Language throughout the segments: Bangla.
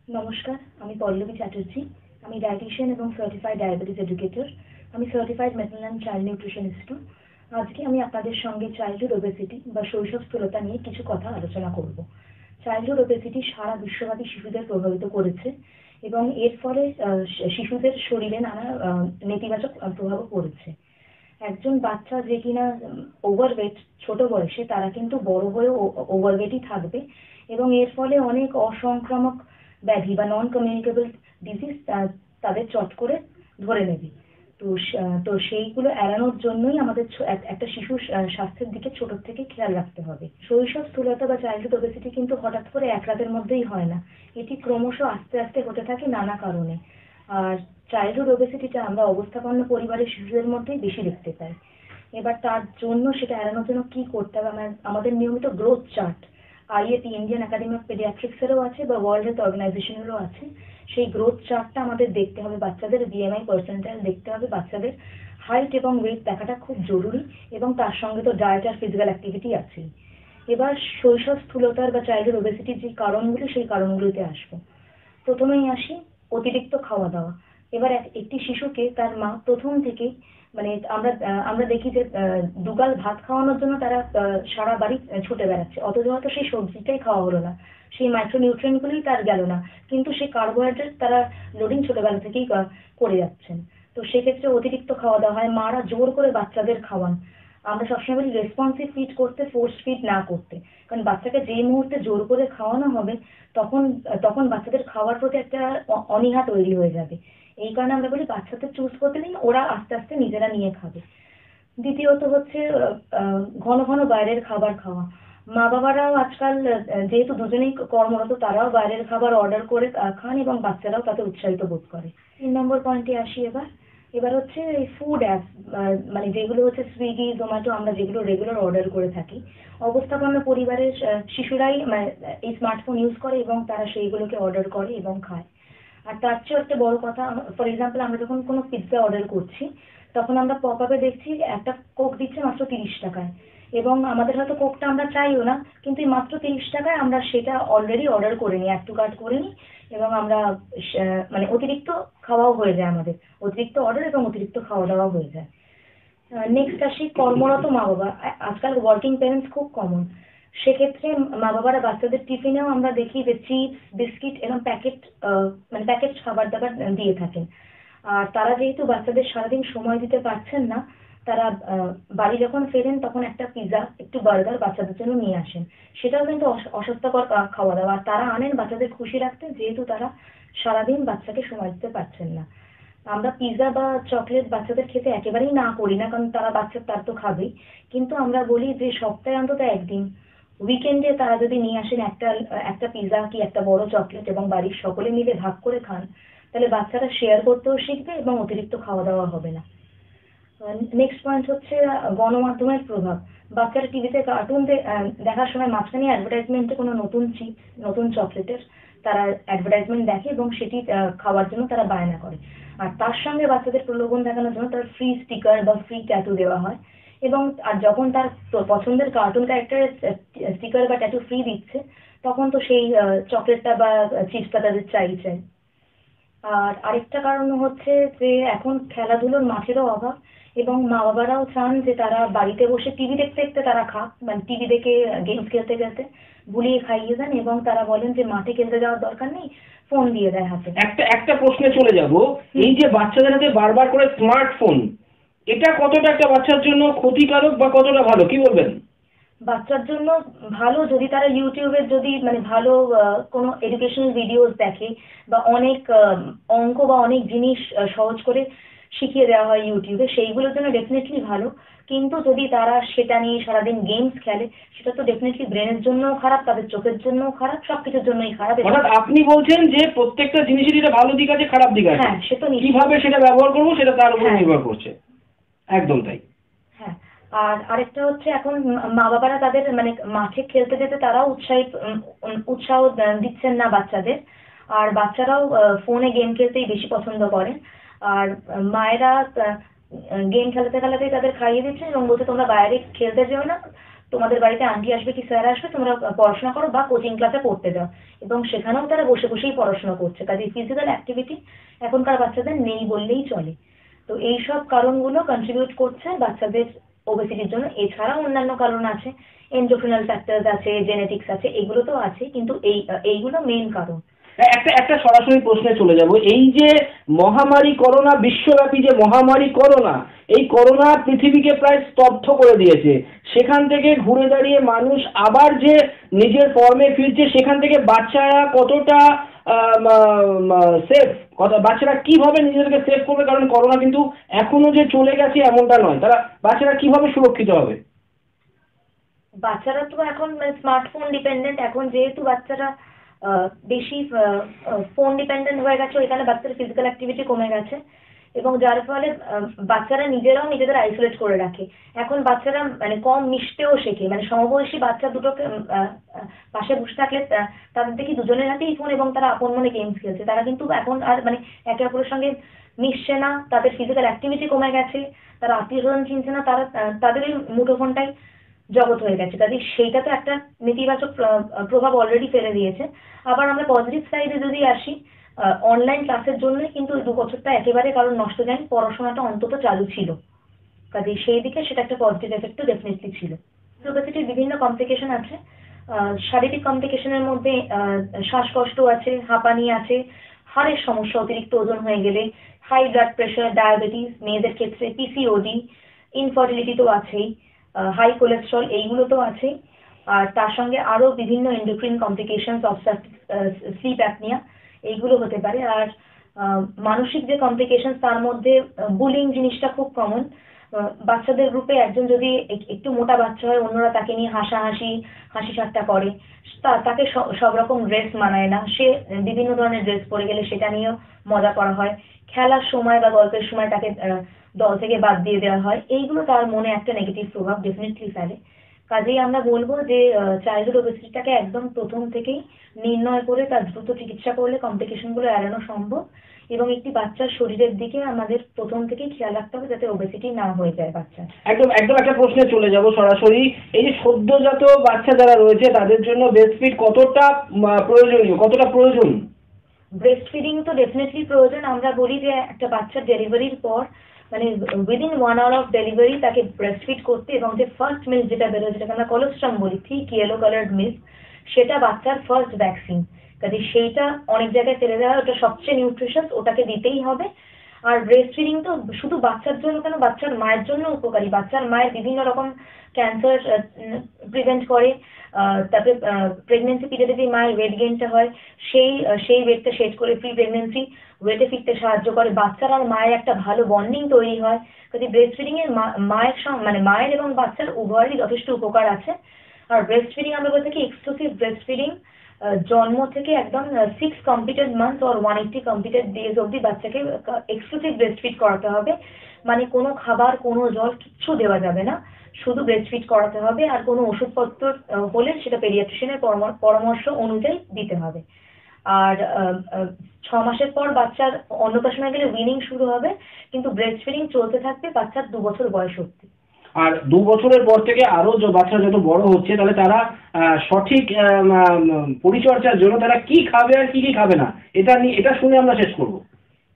নমস্কার, আমি পল্লবী চ্যাটার্জি। আমি ডায়েটিশিয়ান এবং সার্টিফাইড ডায়াবেটিস এডুকেটর। আমি সার্টিফাইড ম্যাটারনাল অ্যান্ড চাইল্ড নিউট্রিশনিস্টও। আজকে আমি আপনাদের সঙ্গে চাইল্ডহুড ওবেসিটি বা শৈশব স্থূলতা নিয়ে কিছু কথা আলোচনা করব। চাইল্ডহুড ওবেসিটি সারা বিশ্বব্যাপী শিশুদের প্রভাবিত করেছে এবং এর ফলে শিশুদের শরীরে নানা নেতিবাচক প্রভাবও পড়েছে। একজন বাচ্চা যে কিনা ওভারওয়েট ছোট বয়সে, তারা কিন্তু বড় হয়েও ওভারওয়েটই থাকবে এবং এর ফলে অনেক অসংক্রামক ব্যাধি বা নন কমিউনিকেবল ডিজিজ তাদের চট করে ধরে নেবে। তো সেইগুলো এড়ানোর জন্যই আমাদের একটা শিশুর স্বাস্থ্যের দিকে ছোট থেকে খেয়াল রাখতে হবে। শৈশব স্থূলতা বা চাইল্ডহুড ওবেসিটি কিন্তু হঠাৎ করে এক রাতের মধ্যেই হয় না। এটি ক্রমশ আস্তে আস্তে হতে থাকে নানা কারণে। আর চাইল্ডহুড ওবেসিটিটা আমরা অবস্থাপন্ন পরিবারের শিশুদের মধ্যেই বেশি দেখতে পাই। এবার তার জন্য সেটা এড়ানোর জন্য কি করতে হবে, আমাদের নিয়মিত growth chart IAP, Indian academy of পেডিয়াট্রিক্সেরও আছে বা ওয়ার্ল্ড হেলথ অর্গানাইজেশনেরও আছে। সেই গ্রোথ চার্টটা আমাদের দেখতে হবে, বাচ্চাদের বিএমআই পার্সেন্টাইল দেখতে হবে, বাচ্চাদের হাইট এবং ওয়েট দেখাটা খুব জরুরি এবং তার সঙ্গে তো ডায়েট আর ফিজিক্যাল অ্যাক্টিভিটি আছেই। এবার শৈশব স্থূলতার বা চাইল্ডহুড ওবেসিটির যে কারণগুলি, সেই কারণগুলিতে আসবো। প্রথমেই আসি অতিরিক্ত খাওয়া দাওয়া। এবার একটি শিশুকে তার মা প্রথম থেকেই, মানে আমরা দেখি যে দুগাল ভাত খাওয়ানোর জন্য তারা সারা বাড়ি ছুটে বেড়াচ্ছে, অথচ হয়তো সেই সবজিটাই খাওয়া হলো না, সেই মাইক্রোনিউট্রিয়েন্ট গুলোই তার গেল না, কিন্তু সেই কার্বোহাইড্রেট তারা লোডিং ছোটবেলা থেকেই করে যাচ্ছেন। তো সেক্ষেত্রে অতিরিক্ত খাওয়া দাওয়া হয়, মারা জোর করে বাচ্চাদের খাওয়ান। আমরা সবসময় বলি রেসপন্সিভ ফিড করতে, ফোর্স ফিড না করতে। কারণ বাচ্চাকে যেই মুহূর্তে জোর করে খাওয়ানো হবে, তখন তখন বাচ্চাদের খাওয়ার প্রতি একটা অনীহা তৈরি হয়ে যাবে। এই কারণে আমরা বলি বাচ্চাদের চুজ করতে দিন, ওরা আস্তে আস্তে নিজেরা নিয়ে খাবে। দ্বিতীয়ত হচ্ছে ঘন ঘন বাইরের খাবার খাওয়া। মা বাবারাও আজকাল যেহেতু দুজনেই কর্মরত, তারাও বাইরের খাবার অর্ডার করে খান এবং বাচ্চারাও তাতে উৎসাহিত বোধ করে। 3 নম্বর পয়েন্টে আসি। এবার হচ্ছে এই ফুড অ্যাপ, মানে যেগুলো হচ্ছে সুইগি, জোম্যাটো, আমরা যেগুলো রেগুলার অর্ডার করে থাকি, অবস্থাপন্ন পরিবারের শিশুরাই মানে এই স্মার্টফোন ইউজ করে এবং তারা সেইগুলোকে অর্ডার করে এবং খায়। আর তার চেয়েও একটা বড় কথা, ফর এক্সাম্পল আমরা যখন কোনো পিৎজা অর্ডার করছি, তখন আমরা পপ আপে দেখছি একটা কোক দিচ্ছে মাত্র 30 টাকায়, এবং আমাদের হয়তো কোকটা আমরা চাইও না, কিন্তু এই মাত্র 30 টাকায় আমরা সেটা অলরেডি অর্ডার করে নিই, অ্যাড টু কার্ট করে নিই এবং আমরা মানে অতিরিক্ত খাওয়াও হয়ে যায় আমাদের, অতিরিক্ত অর্ডার এবং অতিরিক্ত খাওয়া দাওয়া হয়ে যায়। নেক্সট আসি কর্মরত মা বাবা। আজকাল ওয়ার্কিং প্যারেন্টস খুব কমন। সেক্ষেত্রে মা বাবারা বাচ্চাদের টিফিনেও আমরা দেখি যে চিপস, বিস্কিট এরকম মানে প্যাকেট খাবার দাবার দিয়ে থাকেন। আর তারা যেহেতু বাচ্চাদের সারাদিন সময় দিতে পারছেন না, তারা বাড়ি যখন ফেরেন তখন একটা পিৎজা, একটু বার্গার বাচ্চাদের জন্য নিয়ে আসেন। সেটাও কিন্তু অস্বাস্থ্যকর খাওয়া দাওয়া। আর তারা আনেন বাচ্চাদের খুশি রাখতে, যেহেতু তারা সারাদিন বাচ্চাকে সময় দিতে পারছেন না। আমরা পিৎজা বা চকলেট বাচ্চাদের খেতে একেবারেই না করি না, কারণ তার তো খাবেই। কিন্তু আমরা বলি যে সপ্তাহে অন্তত একদিন, উইকেন্ডে তারা যদি নিয়ে আসেন একটা একটা পিৎজা কি একটা বড় চকলেট এবং বাড়ির সকলে মিলে ভাগ করে খান, তাহলে বাচ্চারা শেয়ার করতেও শিখবে এবং অতিরিক্ত খাওয়া দাওয়া হবে না। নেক্সট পয়েন্ট হচ্ছে গণমাধ্যমের প্রভাব। বাচ্চারা টিভিতে কার্টুন দেখার সময় মাঝখানে অ্যাডভার্টাইজমেন্টে কোনো নতুন চিপস, নতুন চকলেটের তারা অ্যাডভার্টাইজমেন্ট দেখে এবং সেটি খাওয়ার জন্য তারা বায়না করে। আর তার সঙ্গে বাচ্চাদের প্রলোভন দেখানোর জন্য তার ফ্রি স্টিকার বা ফ্রি ট্যাটু দেওয়া হয়। এবং আর যখন তার পছন্দের কার্টুন ক্যারেক্টারের স্টিকার বা ট্যাটু ফ্রি দিচ্ছে, তখন তো সেই চকলেটটা বা চিপসটা তাদের চাই চাই। আর আরেকটা কারণ হচ্ছে যে এখন খেলাধুলোর মাঠেরও অভাব এবং মা বাবারাও চান যে তারা বাড়িতে বসে টিভি দেখতে দেখতে তারা খাক, মানে টিভি দেখে গেমস খেলতে খেলতে ভুলিয়ে খাইয়ে দেন এবং তারা বলেন যে মাঠে খেলতে যাওয়ার দরকার নেই, ফোন দিয়ে দেয় হাতে। একটা একটা প্রশ্নে চলে যাব। এই যে বাচ্চাদের হাতে বারবার করে স্মার্টফোন, এটা কতটা একটা বাচ্চার জন্য ক্ষতিকারক বা কতটা ভালো, কি বলবেন? বাচ্চার জন্য ভালো যদি তারা ইউটিউবে যদি মানে ভালো কোনো এডুকেশনাল ভিডিওস দেখে বা অনেক অঙ্ক বা অনেক জিনিস সহজ করে শিখিয়ে দেওয়া হয় ইউটিউবে, সেইগুলোর জন্য ডেফিনেটলি ভালো। কিন্তু যদি তারা সেটা নিয়ে সারাদিন গেমস খেলে, সেটা তো ডেফিনেটলি ব্রেনের জন্যও খারাপ, তাদের চোখের জন্যও খারাপ, সবকিছুর জন্যই খারাপ। অর্থাৎ আপনি বলছেন যে প্রত্যেকটা জিনিসের এটা ভালো দিক আছে, খারাপ দিক আছে। হ্যাঁ, সে তো কিভাবে সেটা ব্যবহার করবো সেটা তার উপর হ্যাঁ নির্ভর করছে। একদম তাই। হ্যাঁ। আর আরেকটা হচ্ছে এখন মা বাবারা তাদের মানে মাঠে খেলতে যেতে তারাও উৎসাহ দিচ্ছেন না বাচ্চাদের। আর বাচ্চারাও ফোনে গেম খেলতেই বেশি পছন্দ করেন। আর মায়েরা গেম খেলাতে খেলাতেই তাদের খাইয়ে দিচ্ছেন এবং বলছে তোমরা বাইরে খেলতে যেও না, তোমাদের বাড়িতে আন্টি আসবে কি স্যার আসবে, তোমরা পড়াশোনা করো বা কোচিং ক্লাসে পড়তে যাও, এবং সেখানেও তারা বসে বসেই পড়াশোনা করছে। কাজে ফিজিক্যাল অ্যাক্টিভিটি এখনকার বাচ্চাদের নেই বললেই চলে। তো এই সব কারণগুলো কন্ট্রিবিউট করছে বাচ্চাদের ওবেসিটির জন্য। এছাড়াও অন্যান্য কারণ আছে, এন্ডোক্রিনাল ফ্যাক্টরস আছে, জেনেটিক্স আছে, এগুলো তো আছে, কিন্তু এইগুলো মেইন কারণ। একটা একটা সরাসরি প্রশ্নে চলে যাব। এই যে মহামারী করোনা, বিশ্বব্যাপী যে মহামারী করোনা, এই করোনা পৃথিবীকে প্রায় স্তব্ধ করে দিয়েছে। সেখান থেকে ঘুরে দাঁড়িয়ে মানুষ আবার যে নিজের ফর্মে ফিরছে, সেখান থেকে বাচ্চারা কতটা সেফ, বাচ্চারা কিভাবে নিজেদেরকে সেভ করবে? কারণ করোনা কিন্তু এখনো যে চলে গেছে এমনটা নয়। বাচ্চারা কিভাবে সুরক্ষিত হবে? বাচ্চারা তো এখন স্মার্টফোন ডিপেন্ডেন্ট, এখন যেহেতু বাচ্চারা বেশি ফোন ডিপেন্ডেন্ট হয়ে গেছে, ওইখানে বাচ্চাদের ফিজিক্যাল অ্যাক্টিভিটি কমে গেছে, এবং যার ফলে বাচ্চারা নিজেরাও নিজেদের আইসোলেট করে রাখে। এখন বাচ্চারা কম মিশতেও শেখে, সমবয়সী বাচ্চা দুটোকে পাশে বসে থাকলে তাদের দেখি দুজনের হাতেই ফোন, এবং তারা আপন মনে গেমস খেলছে। তারা কিন্তু এখন আর একে অপরের সঙ্গে মিশছে না, তাদের ফিজিক্যাল অ্যাক্টিভিটি কমে গেছে, তারা আত্মীয় স্বজন চিনছে না, তারা তাদের ওই মুঠোফোনটাই জগৎ হয়ে গেছে। কাজে সেইটা তো একটা নেতিবাচক প্রভাব অলরেডি ফেলে দিয়েছে। আবার আমরা পজিটিভ সাইডে যদি আসি, অনলাইন ক্লাসের জন্যই কিন্তু 2 বছরটা একেবারে কারণ নষ্ট যায়নি, পড়াশোনাটা অন্তত চালু ছিল। কাজে সেই দিকে সেটা একটা পজিটিভ এফেক্ট তো ডেফিনেটলি ছিল। ওবেসিটির বিভিন্ন কমপ্লিকেশন আছে। শারীরিক কমপ্লিকেশনের মধ্যে শ্বাসকষ্ট আছে, হাঁপানি আছে, হাড়ের সমস্যা অতিরিক্ত ওজন হয়ে গেলে, হাই ব্লাড প্রেশার, ডায়াবেটিস, মেয়েদের ক্ষেত্রে পিসিওডি, ইনফার্টিলিটি তো আছেই, হাই কোলেস্ট্রল, এইগুলো তো আছেই। আর তার সঙ্গে আরো বিভিন্ন endocrine complications, obstructive sleep apnoea, এইগুলো হতে পারে। আর মানসিক যে কমপ্লিকেশনস, তার মধ্যে বুলিং জিনিসটা খুব কমন। বাচ্চাদের গ্রুপে একজন যদি একটু মোটা বাচ্চা হয়, অন্যরা তাকে নিয়ে হাসি ঠাট্টা করে, তাকে সব রকম ড্রেস মানায় না, সে বিভিন্ন ধরনের ড্রেস পরে গেলে সেটা নিয়েও মজা করা হয়। খেলার সময় বা গল্পের সময় তাকে দল থেকে বাদ দিয়ে দেওয়া হয়। এইগুলো তার মনে একটা নেগেটিভ প্রভাব ডেফিনেটলি ফেলে। কাজেই আমরা বলবো যে চাইল্ডহুড ওবেসিটিটাকে একদম প্রথম থেকেই নির্ণয় করে তার দ্রুত চিকিৎসা করলে কমপ্লিকেশনগুলো এড়ানো সম্ভব, এবং একটি বাচ্চার শরীরের দিকে আমাদের প্রথম থেকেই খেয়াল রাখতে হবে যাতে ওবেসিটি না হয়ে যায় বাচ্চার। একদম একদম একটা প্রশ্নে চলে যাব সরাসরি। এই যে সদ্যজাত বাচ্চা যারা রয়েছে, তাদের জন্য ব্রেস্ট ফিড কতটা প্রয়োজনীয়, কতটা প্রয়োজন? ব্রেস্ট ফিডিং তো ডেফিনেটলি প্রয়োজন। আমরা বলি যে একটা বাচ্চার ডেলিভারির পর উইদিন 1 hour অফ ডেলিভারি তাকে ব্রেস্ট ফিড করতে, এবং যে ফার্স্ট মিল্ক যেটা বেরোয়, যেটাকে আমরা কলোস্ট্রাম বলি, থিক ইয়েলো কালার্ড মিল্ক, সেটা বাচ্চার ফার্স্ট ভ্যাকসিন। কাজে সেইটা অনেক জায়গায় ফেলে দেওয়া হয়, ওটা সবচেয়ে নিউট্রিশাস, ওটাকে দিতেই হবে। আর ব্রেস্ট ফিডিং তো শুধু বাচ্চার জন্য কেন, বাচ্চার মায়ের জন্য উপকারী। বাচ্চার মায়ের বিভিন্ন রকম ক্যান্সার প্রিভেন্ট করে। তারপরে প্রেগনেন্সি পিরিয়ডে যে মায়ের ওয়েট গেইনটা হয়, সেই ওয়েটটা সেট করে প্রি প্রেগনেন্সি ওয়েটে ফিরতে সাহায্য করে। বাচ্চার আর মায়ের একটা ভালো বন্ডিং তৈরি হয়। কাজে ব্রেস্ট ফিডিং এর মায়ের এবং বাচ্চার উভয়েরই যথেষ্ট উপকার আছে। আর ব্রেস্ট ফিডিং আমরা বলে থাকি এক্সক্লুসিভ ব্রেস্ট ফিডিং, জন্ম থেকে একদম 6 completed month or 180 completed days অব্দি বাচ্চাকে এক্সক্লুসিভ ব্রেস্ট ফিড করাতে হবে। কোনো খাবার, কোনো জল কিচ্ছু দেওয়া যাবে না, শুধু ব্রেস্ট ফিড করাতে হবে। আর কোনো ওষুধপত্র হলে সেটা পেডিয়াট্রিশিয়ানের পরামর্শ অনুযায়ী দিতে হবে। আর 6 মাসের পর বাচ্চার অন্নপ্রাশনে গেলে উইনিং শুরু হবে, কিন্তু ব্রেস্ট ফিডিং চলতে থাকবে বাচ্চার 2 বছর বয়স অব্দি। আর 2 বছরের পর থেকে আরো বাচ্চা যত বড় হচ্ছে, তাহলে তারা সঠিক পরিচর্যার জন্য তারা কি খাবে আর কি খাবে না, এটা শুনে আমরা শেষ করব।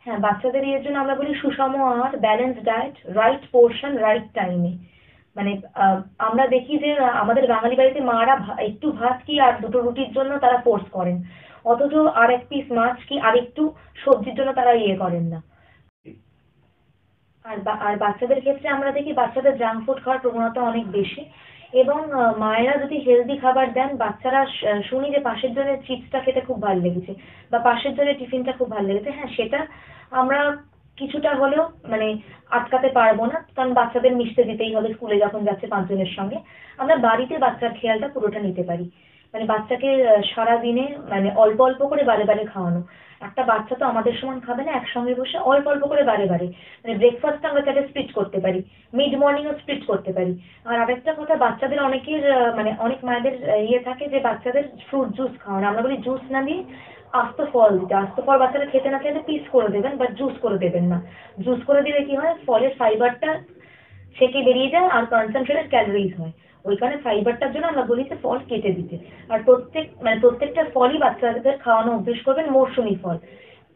হ্যাঁ, বাচ্চাদের এর জন্য আমরা বলি সুষম আহার, balance diet, right portion, right টাইমে। আমরা দেখি যে আমাদের বাঙালি বাড়িতে মারা একটু ভাত কি আর 2টো রুটির জন্য তারা ফোর্স করেন, অথচ আর 1 পিস মাছ কি আর একটু সবজির জন্য তারা করেন না। আর বাচ্চাদের ক্ষেত্রে আমরা দেখি বাচ্চাদের জাঙ্ক ফুড খাওয়ার প্রবণতা অনেক বেশি, এবং মায়েরা যদি হেলদি খাবার দেন, বাচ্চারা শুনি যে পাশের জনের চিপসটা খেতে খুব ভালো লেগেছে বা পাশের জনের টিফিনটা খুব ভালো লেগেছে। হ্যাঁ, সেটা আমরা কিছুটা হলেও আটকাতে পারবো না, কারণ বাচ্চাদের মিশতে দিতেই হবে স্কুলে যখন যাচ্ছে 5 জনের সঙ্গে। আমরা বাড়িতে বাচ্চার খেয়ালটা পুরোটা নিতে পারি। বাচ্চাকে সারাদিনে অল্প অল্প করে বারে বারে খাওয়ানো। একটা বাচ্চা তো আমাদের সমান খাবে না, একসঙ্গে বসে অল্প অল্প করে বারে বারে। ব্রেকফাস্ট আমরা চাইলে স্প্লিট করতে পারি, মিড মর্নিংও স্প্লিট করতে পারি। আর আরেকটা কথা, বাচ্চাদের অনেকের অনেক মায়েদের থাকে যে বাচ্চাদের ফ্রুট জুস খাওয়ানো। আমরা বলি জুস না দিয়ে আস্ত ফল দিতে। আস্ত ফল বাচ্চারা খেতে না চাইলে পিস করে দেবেন, বাট জুস করে দেবেন না। জুস করে দিলে কি হয়, ফলের ফাইবারটা ছেঁকে বেরিয়ে যায় আর কনসেন্ট্রেটেড ক্যালোরিজ হয়। ওইখানে ফাইবারটার জন্য আমরা বলি যে ফল কেটে দিতে। আর প্রত্যেকটা ফলই বাচ্চাদের খাওয়ানো অভ্যেস করবেন মৌসুমী ফল।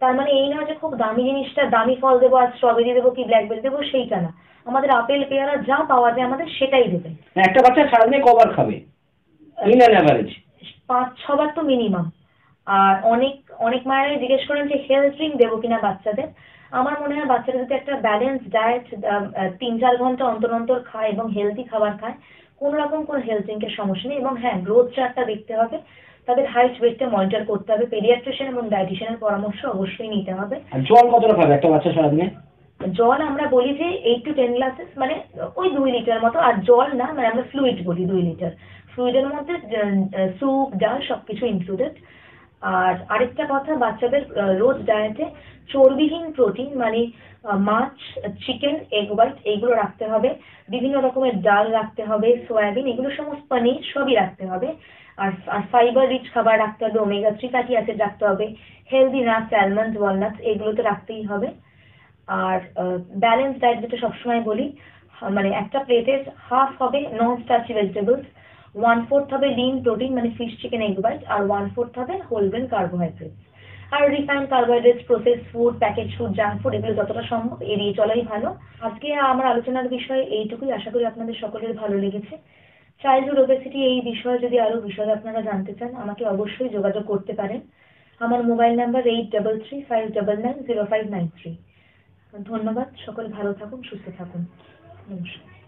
তার মানে এই নয় যে খুব দামি জিনিসটা, দামি ফল দেবো, আর স্ট্রবেরি দেবো কি ব্ল্যাকবেরি দেবো সেইটা না। আমাদের আপেল পেয়ারা যা পাওয়া যায় আমাদের সেটাই দেবেন। একটা বাচ্চা সারাদিনে কবার খাবে ইন অ্যান অ্যাভারেজ? 5-6 বার তো মিনিমাম। আর অনেক অনেক মায়েরাই জিজ্ঞেস করেন যে হেলথ ড্রিঙ্ক দেবো কিনা বাচ্চাদের। আমার মনে হয় বাচ্চারা যদি একটা ব্যালেন্স ডায়েট 3-4 ঘন্টা অন্তর অন্তর খায় এবং হেলদি খাবার খায়, কোনো রকম কোনো হেলথ ড্রিঙ্কের সমস্যা নেই। এবং হ্যাঁ, গ্রোথ চার্টটা দেখতে হবে, তাদের হাইট ওয়েটটা মনিটর করতে হবে, পেডিয়াট্রিশিয়ান এবং ডায়েটিশিয়ানের পরামর্শ অবশ্যই নিতে হবে। আর জল কতটা খাবে একটা বাচ্চা সারাদিনে? জল আমরা বলি যে 8 to 10 গ্লাসেস, মানে ওই 2 লিটার মতো। আর জল না, মানে আমরা ফ্লুইড বলি 2 লিটার। ফ্লুইডের মধ্যে স্যুপ, ডাল সবকিছু ইনক্লুডেড। আর আরেকটা কথা, বাচ্চাদের রোজ ডায়েটে চর্বিহীন প্রোটিন মানে মাছ, চিকেন, এগ হোয়াইট এইগুলো রাখতে হবে। বিভিন্ন রকমের ডাল রাখতে হবে, সয়াবিন, এগুলো সমস্ত, পনির সবই রাখতে হবে। আর ফাইবার রিচ খাবার রাখতে হবে, ওমেগা 3 ফ্যাটি অ্যাসিড রাখতে হবে, হেলদি নাটস, অ্যালমন্ড, ওয়ালনাটস এগুলো তো রাখতেই হবে। আর ব্যালেন্স ডায়েট যেটা সবসময় বলি, মানে একটা প্লেটের হাফ হবে নন স্টার্চি ভেজিটেবলস, 1/4 হবে লিন প্রোটিন মানে ফিশ, চিকেন, এগ হোয়াইট, আর 1/4 হবে হোল গ্রেন কার্বোহাইড্রেটস। আর refined carbohydrates, process food, package food, junk food এগুলো যতটা সম্ভব এড়িয়ে চলাই ভালো। আজকে আমার আলোচনার বিষয় এইটুকুই। আশা করি আপনাদের সকলের ভালো লেগেছে। চাইল্ডহুড ওবেসিটি এই বিষয়ে যদি আরো বিশদে আপনারা জানতে চান, আমাকে অবশ্যই যোগাযোগ করতে পারেন। আমার মোবাইল নাম্বার 8335990593। ধন্যবাদ। সকলে ভালো থাকুন, সুস্থ থাকুন। নমস্কার।